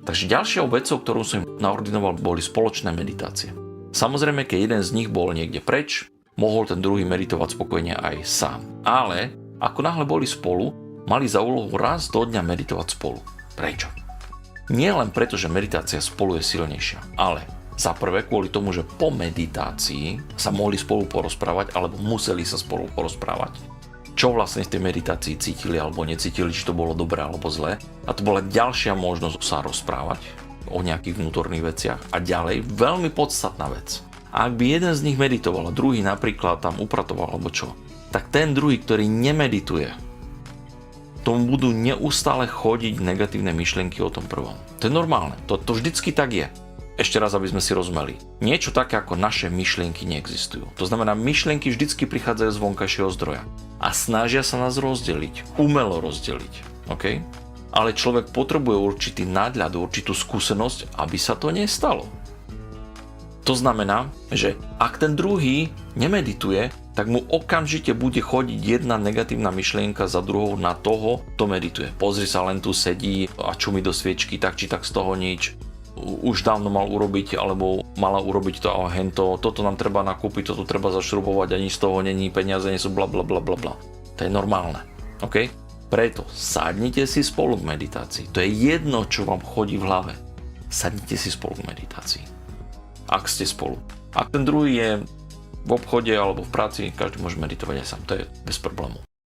Takže ďalšou vecou, ktorú som naordinoval, boli spoločné meditácie. Samozrejme, keď jeden z nich bol niekde preč, mohol ten druhý meditovať spokojne aj sám. Ale ako náhle boli spolu, mali za úlohu raz do dňa meditovať spolu. Prečo? Nie len preto, že meditácia spolu je silnejšia, ale za prvé kvôli tomu, že po meditácii sa mohli spolu porozprávať alebo museli sa spolu porozprávať. Čo vlastne v tej meditácii cítili alebo necítili, či to bolo dobré alebo zlé. A to bola ďalšia možnosť sa rozprávať o nejakých vnútorných veciach. A ďalej, veľmi podstatná vec. A ak by jeden z nich meditoval a druhý napríklad tam upratoval alebo čo, tak ten druhý, ktorý nemedituje, tomu budú neustále chodiť negatívne myšlienky o tom prvom. To je normálne, to vždycky tak je. Ešte raz, aby sme si rozumeli. Niečo také ako naše myšlienky neexistujú. To znamená, myšlienky vždycky prichádzajú z vonkajšieho zdroja a snažia sa nás rozdeliť, umelo rozdeliť. OK? Ale človek potrebuje určitý nadhľad, určitú skúsenosť, aby sa to nestalo. To znamená, že ak ten druhý nemedituje, tak mu okamžite bude chodiť jedna negatívna myšlienka za druhou na toho, kto medituje. Pozri sa, len tu sedí a čumí do sviečky, tak či tak z toho nič. Už dávno mal urobiť, alebo mala urobiť to a hento, toto nám treba nakúpiť, toto treba zašrubovať, ani z toho není, peniaze nie sú bla bla bla bla bla. To je normálne, OK? Preto sadnite si spolu k meditácii. To je jedno, čo vám chodí v hlave. Sadnite si spolu k meditácii. Ak ste spolu. Ak ten druhý je v obchode alebo v práci, každý môže meditovať aj sám, to je bez problému.